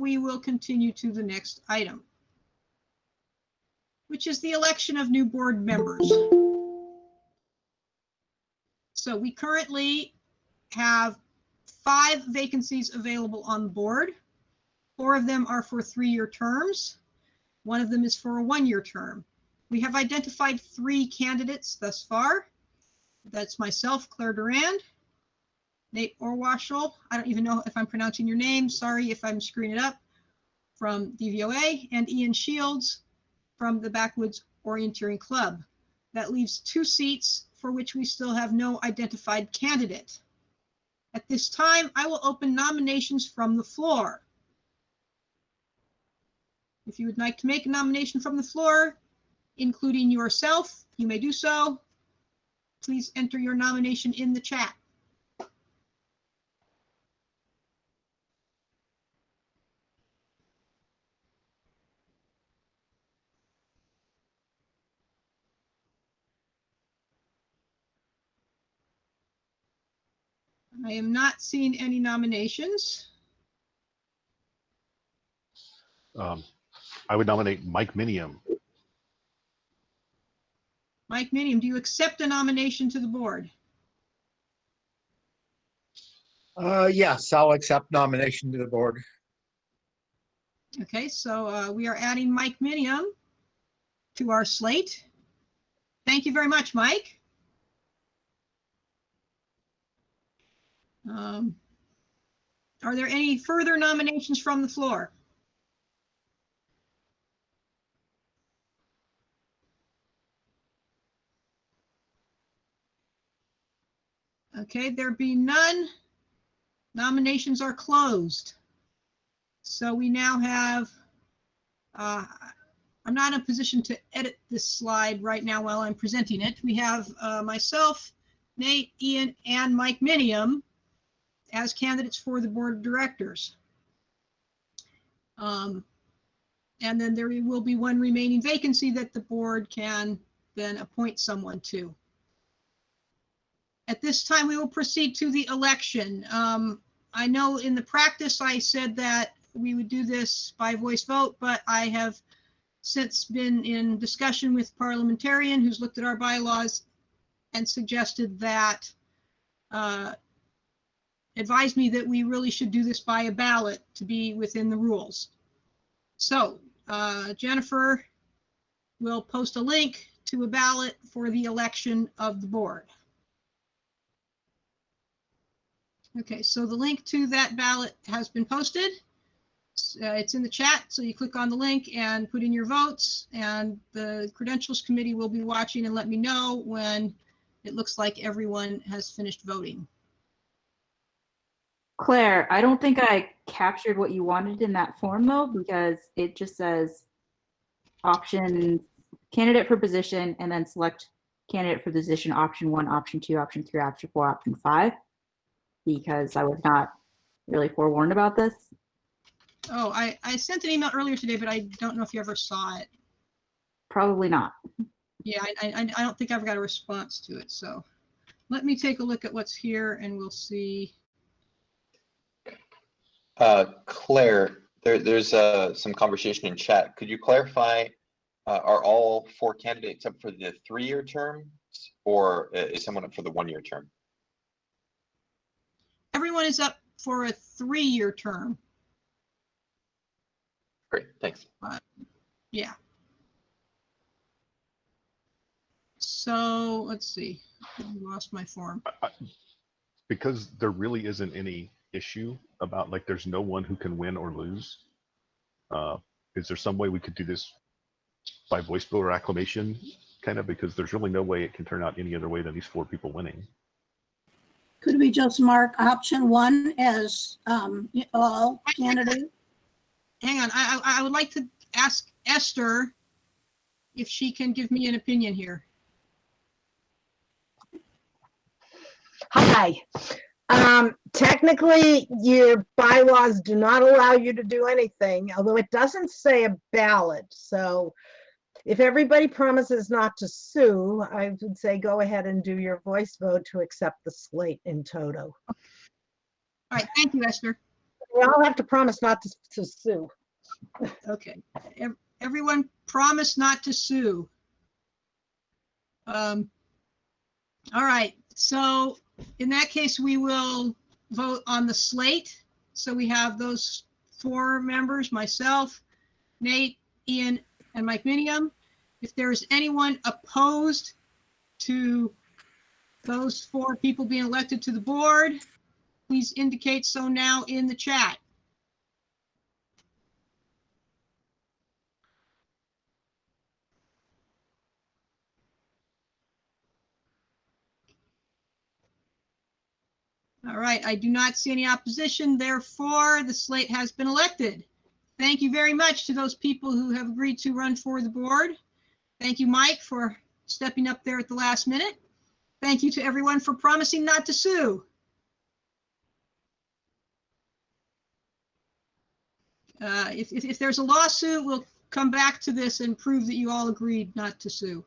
we will continue to the next item, which is the election of new board members. So we currently have 5 vacancies available on the board. 4 of them are for 3-year terms. 1 of them is for a 1-year term. We have identified 3 candidates thus far. That's myself, Claire Durand, Nate Orwashel, I don't even know if I'm pronouncing your name, sorry if I'm screwing it up, from DVOA, and Ian Shields from the Backwoods Orienteering Club. That leaves 2 seats for which we still have no identified candidate. At this time, I will open nominations from the floor. If you would like to make a nomination from the floor, including yourself, you may do so. Please enter your nomination in the chat. I am not seeing any nominations. I would nominate Mike Minium. Mike Minium, do you accept a nomination to the board? Yes, I'll accept nomination to the board. Okay, so we are adding Mike Minium to our slate. Thank you very much, Mike. Are there any further nominations from the floor? Okay, there be none. Nominations are closed. So we now have, I'm not in a position to edit this slide right now while I'm presenting it. We have myself, Nate, Ian, and Mike Minium as candidates for the board of directors. And then there will be 1 remaining vacancy that the board can then appoint someone to. At this time, we will proceed to the election. I know in the practice I said that we would do this by voice vote, but I have since been in discussion with parliamentarian who's looked at our bylaws and suggested that, advised me that we really should do this by a ballot to be within the rules. So Jennifer will post a link to a ballot for the election of the board. Okay, so the link to that ballot has been posted. It's in the chat, so you click on the link and put in your votes, and the Credentials Committee will be watching and let me know when it looks like everyone has finished voting. Claire, I don't think I captured what you wanted in that form though, because it just says option candidate for position and then select candidate for position option 1, option 2, option 3, option 4, option 5, because I was not really forewarned about this. Oh, I sent an email earlier today, but I don't know if you ever saw it. Probably not. Yeah, I don't think I've got a response to it. So let me take a look at what's here and we'll see. Claire, there's some conversation in chat. Could you clarify, are all 4 candidates up for the 3-year term, or is someone up for the 1-year term? Everyone is up for a 3-year term. Great, thanks. Yeah. So let's see, I lost my form. Because there really isn't any issue about, like, there's no one who can win or lose. Is there some way we could do this by voice vote or acclamation, kind of, because there's really no way it can turn out any other way than these 4 people winning? Could we just mark option 1 as all candidates? Hang on, I would like to ask Esther if she can give me an opinion here. Hi. Technically, your bylaws do not allow you to do anything, although it doesn't say a ballot. So if everybody promises not to sue, I would say go ahead and do your voice vote to accept the slate in toto. All right, thank you, Esther. We all have to promise not to sue. Okay, everyone promise not to sue. All right, so in that case, we will vote on the slate. So we have those 4 members, myself, Nate, Ian, and Mike Minium. If there is anyone opposed to those 4 people being elected to the board, please indicate so now in the chat. All right, I do not see any opposition. Therefore, the slate has been elected. Thank you very much to those people who have agreed to run for the board. Thank you, Mike, for stepping up there at the last minute. Thank you to everyone for promising not to sue. If there's a lawsuit, we'll come back to this and prove that you all agreed not to sue.